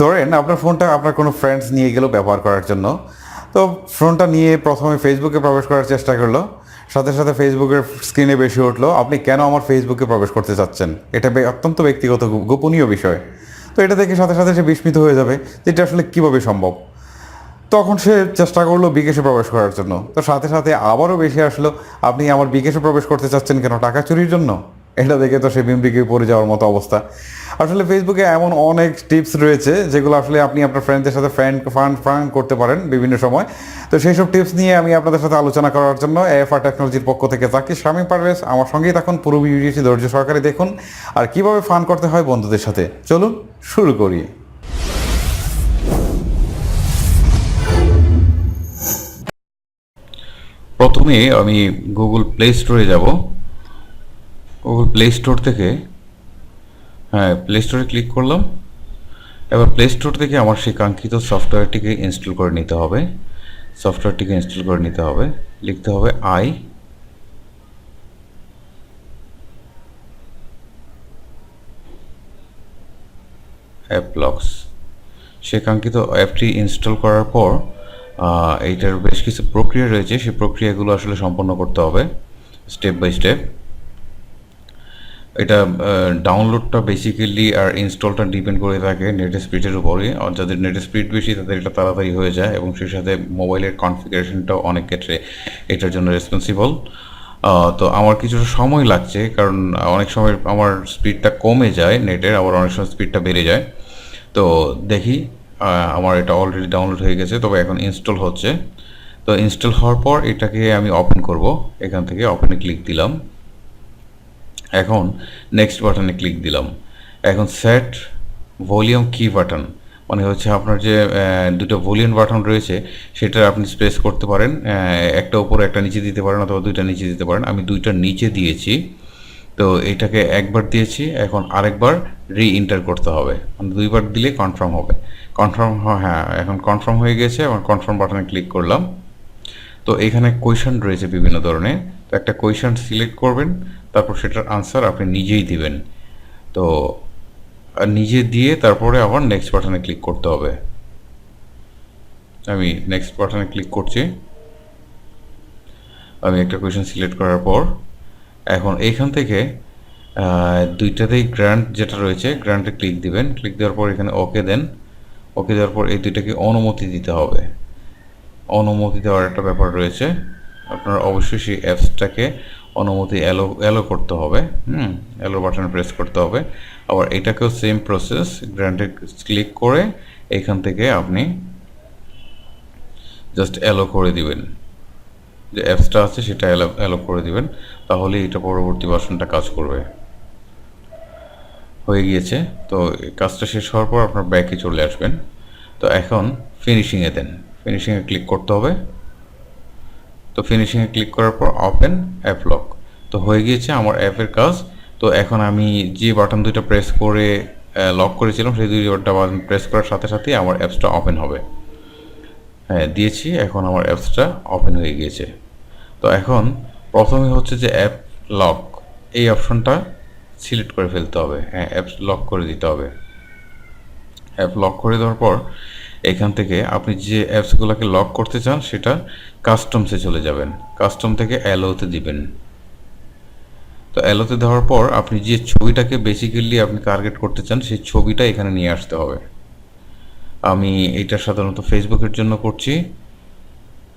ধরেন আপনার ফোনটা আপনার কোনো ফ্রেন্ডস নিয়ে গেল ব্যবহার করার জন্য। তো ফোনটা নিয়ে প্রথমে ফেসবুকে প্রবেশ করার চেষ্টা করলো, সাথে সাথে ফেসবুকের স্ক্রিনে বেশি উঠলো আপনি কেন আমার ফেসবুকে প্রবেশ করতে চাচ্ছেন, এটা অত্যন্ত ব্যক্তিগত গোপনীয় বিষয়। তো এটা দেখে সাথে সাথে সে বিস্মিত হয়ে যাবে যে এটা আসলে কীভাবে সম্ভব। তখন সে চেষ্টা করলো বিকাশে প্রবেশ করার জন্য, তো সাথে সাথে আবারও বেশি আসলো আপনি আমার বিকাশে প্রবেশ করতে চাচ্ছেন কেন, টাকা চুরির জন্য। এটা দেখে তো সে বিমবিকে পড়ে যাওয়ার মতো অবস্থা। আসলে ফেসবুকে এমন অনেক টিপস রয়েছে যেগুলো আসলে আপনি আপনার ফ্রেন্ডদের সাথে ফান্ড করতে পারেন বিভিন্ন সময়। তো সেই সব টিপস নিয়ে আমি আপনাদের সাথে আলোচনা করার জন্য এএফআর টেকনোলজির পক্ষ থেকে জাকির শামীম পারভেজ আমার সঙ্গেই থাকুন, পুরো ভিডিওটি ধৈর্য সহকারে দেখুন আর কীভাবে ফান করতে হয় বন্ধুদের সাথে। চলুন শুরু করি। প্রথমে আমি গুগল প্লে স্টোরে যাব। গুগল প্লে স্টোর থেকে প্লে স্টোরে ক্লিক করলাম। এবার প্লে স্টোর থেকে আমার সেই কাঙ্ক্ষিত সফটওয়্যারটিকে ইনস্টল করে নিতে হবে। লিখতে হবে আই অ্যাপলক্স। সেই কাঙ্ক্ষিত অ্যাপটি ইনস্টল করার পর এইটার বেশ কিছু প্রক্রিয়া রয়েছে, সেই প্রক্রিয়াগুলো আসলে সম্পন্ন করতে হবে স্টেপ বাই স্টেপ। এটা ডাউনলোডটা বেসিক্যালি আর ইনস্টলটা ডিপেন্ড করে থাকে নেটের স্পিডের উপরে। আর যাদের নেটের স্পিড বেশি তাদের এটা তাড়াতাড়ি হয়ে যায় এবং সেই সাথে মোবাইলের কনফিগারেশনটাও অনেক ক্ষেত্রে এটার জন্য রেসপন্সিবল। তো আমার কিছুটা সময় লাগছে, কারণ অনেক সময় আমার স্পিডটা কমে যায় নেটের, আবার অনেক সময় স্পিডটা বেড়ে যায়। তো দেখি আমার এটা অলরেডি ডাউনলোড হয়ে গেছে, তবে এখন ইনস্টল হচ্ছে। তো ইনস্টল হওয়ার পর এটাকে আমি ওপেন করব। এখান থেকে ওপেনে ক্লিক দিলাম। এখন নেক্সট বাটনে ক্লিক দিলাম। এখন সেট ভলিউম কি বাটন, মানে হচ্ছে আপনার যে দুটো ভলিউম বাটন রয়েছে সেটা আপনি প্রেস করতে পারেন, একটা উপরে একটা নিচে দিতে পারেন অথবা দুইটা নিচে দিতে পারেন। আমি দুইটা নিচে দিয়েছি। তো এইটাকে একবার দিয়েছি, এখন আরেকবার রি-এন্টার করতে হবে, মানে দুইবার দিলে কনফার্ম হবে। এখন কনফার্ম হয়ে গেছে। এবং কনফার্ম বাটনে ক্লিক করলাম। তো এখানে কোয়েশন রয়েছে বিভিন্ন ধরনের। তো একটা কোয়েশন সিলেক্ট করবেন, তারপর সেটার আনসার আপনি নিজেই দিবেন। তো নিজে দিয়ে তারপরে আবার নেক্সট বাটনে ক্লিক করতে হবে। আমি নেক্সট বাটনে ক্লিক করছি। আমি একটা কোয়েশন সিলেক্ট করার পর এখন এইখান থেকে দুইটাতেই গ্রান্ট যেটা রয়েছে গ্রান্টে ক্লিক দিবেন। ক্লিক দেওয়ার পর এখানে ওকে দেন। ওকে দেওয়ার পর এই দুইটাকে অনুমতি দিতে হবে। অনুমতি দেওয়ার একটা ব্যাপার রয়েছে, আপনার অবশ্যই সেই অ্যাপসটাকে অনুমতি অ্যালো করতে হবে। অ্যালো বাটনে প্রেস করতে হবে। আবার এটাকেও সেম প্রসেস, গ্র্যান্টে ক্লিক করে এখান থেকে আপনি জাস্ট অ্যালো করে দিবেন, যে অ্যাপসটা আছে সেটা অ্যালো করে দিবেন, তাহলে এটা পরবর্তী ভার্সনটা কাজ করবে। হয়ে গিয়েছে। তো কাজটা শেষ হওয়ার পর আপনার ব্যাকে চলে আসবেন। তো এখন ফিনিশিংয়ে দেন। ফিনিশিংয়ে ক্লিক করতে হবে। তো ফিনিশিংয়ে ক্লিক করার পর ওপেন অ্যাপ লক। তো হয়ে গিয়েছে আমার অ্যাপের কাজ। তো এখন আমি যে বাটন দুইটা প্রেস করে লক করেছিলাম সেই দুইটা বাটন প্রেস করার সাথে সাথেই আমার অ্যাপসটা ওপেন হবে। দিয়েছি, এখন আমার অ্যাপসটা ওপেন হয়ে গিয়েছে। তো এখন প্রথমে হচ্ছে যে অ্যাপ লক, এই অপশনটা সিলেক্ট করে ফেলতে হবে। অ্যাপস লক করে দিতে হবে। অ্যাপ লক করে দেওয়ার পর এখান থেকে আপনি যে অ্যাপসগুলোকে লক করতে চান সেটা কাস্টমসে চলে যাবেন। কাস্টম থেকে অ্যালোতে দিবেন। তো অ্যালোতে দেওয়ার পর আপনি যে ছবিটাকে বেসিক্যালি আপনি টার্গেট করতে চান সেই ছবিটা এখানে নিয়ে আসতে হবে। আমি এইটা সাধারণত ফেসবুকের জন্য করছি।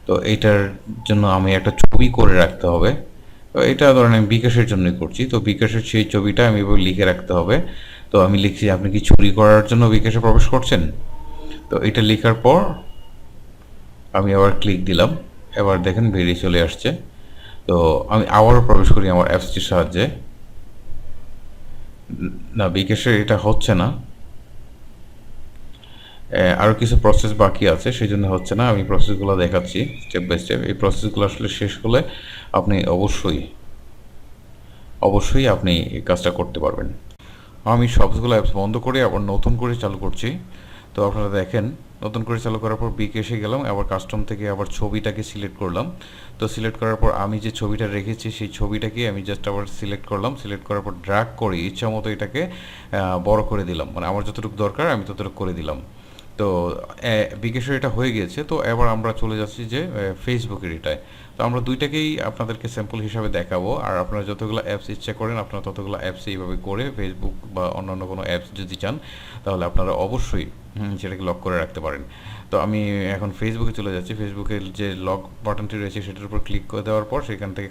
তো এইটার জন্য আমি একটা ছবি করে রাখতে হবে। তো এটা ধরেন আমি বিকাশের জন্যই করছি। তো বিকাশের সেই ছবিটা আমি এভাবে লিখে রাখতে হবে। তো আমি লিখছি আপনি কি চুরি করার জন্য বিকাশে প্রবেশ করছেন। তো এটা লেখার পর আমি আবার ক্লিক দিলাম। এবার দেখেন বেরিয়ে চলে আসছে। তো আমি আবারও প্রবেশ করি আমার অ্যাপসটির সাহায্যে। না, বিকাশে এটা হচ্ছে না, আরও কিছু প্রসেস বাকি আছে, সেই জন্য হচ্ছে না। আমি প্রসেসগুলো দেখাচ্ছি স্টেপ বাই স্টেপ। এই প্রসেসগুলো আসলে শেষ হলে আপনি অবশ্যই আপনি এই কাজটা করতে পারবেন। আমি সবগুলো অ্যাপস বন্ধ করে আবার নতুন করে চালু করছি। তো আপনারা দেখেন নতুন করে চালু করার পর বিকাশে গেলাম, আবার কাস্টম থেকে আবার ছবিটাকে সিলেক্ট করলাম। তো সিলেক্ট করার পর আমি যে ছবিটা রেখেছি সেই ছবিটাকে আমি জাস্ট আবার সিলেক্ট করলাম, সিলেক্ট করার পর ড্র্যাগ করে ইচ্ছা মতো এটাকে বড় করে দিলাম, মানে আমার যতটুকু দরকার আমি ততটুকু করে দিলাম। তো বিকাশের এটা হয়ে গিয়েছে। তো এবার আমরা চলে যাচ্ছি যে ফেসবুকের এটায়। তো আমরা দুইটাকেই আপনাদেরকে স্যাম্পল হিসাবে দেখাবো, আর আপনারা যতগুলো অ্যাপস ইচ্ছা করেন আপনারা ততগুলো অ্যাপস এইভাবে করে ফেসবুক বা অন্যান্য কোনো অ্যাপস যদি চান তাহলে আপনারা অবশ্যই সেটাকে লক করে রাখতে পারেন। তো আমি এখন ফেসবুকে চলে যাচ্ছি। ফেসবুকের যে লক বাটনটি রয়েছে সেটার উপর ক্লিক করে দেওয়ার পর সেখান থেকে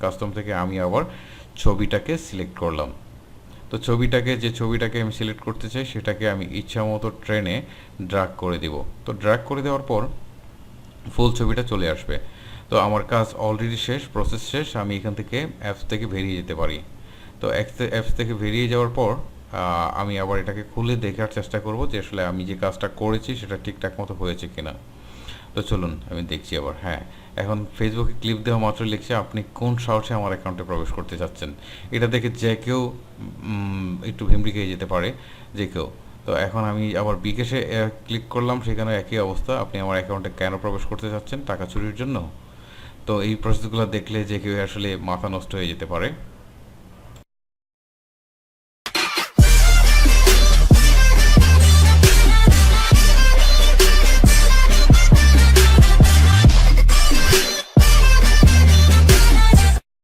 কাস্টম থেকে আমি আবার ছবিটাকে সিলেক্ট করলাম। তো যে ছবিটাকে আমি সিলেক্ট করতে চাই সেটাকে আমি ইচ্ছা মতো ট্রেনে ড্র্যাগ করে দিব। তো ড্র্যাগ করে দেওয়ার পর ফুল ছবিটা চলে আসবে। তো আমার কাজ অলরেডি শেষ, প্রসেস শেষ, আমি এখান থেকে অ্যাপস থেকে বেরিয়ে যেতে পারি। তো অ্যাপস থেকে বেরিয়ে যাওয়ার পর আমি আবার এটাকে খুলে দেখার চেষ্টা করব যে আসলে আমি যে কাজটা করেছি সেটা ঠিকঠাক মতো হয়েছে কিনা। তো চলুন আমি দেখছি আবার। হ্যাঁ, এখন ফেসবুকে ক্লিপ দেওয়া মাত্র লিখছে আপনি কোন সাহসে আমার অ্যাকাউন্টে প্রবেশ করতে চাচ্ছেন। এটা দেখে যে কেউ একটু ভিমড়ি খেয়ে যেতে পারে, যে কেউ। তো এখন আমি আবার বিকাশে ক্লিক করলাম, সেখানে একই অবস্থা, আপনি আমার অ্যাকাউন্টে কেন প্রবেশ করতে চাচ্ছেন, টাকা চুরির জন্য? তো এই প্রসেসগুলো দেখলে যে কেউ আসলে মাথা নষ্ট হয়ে যেতে পারে।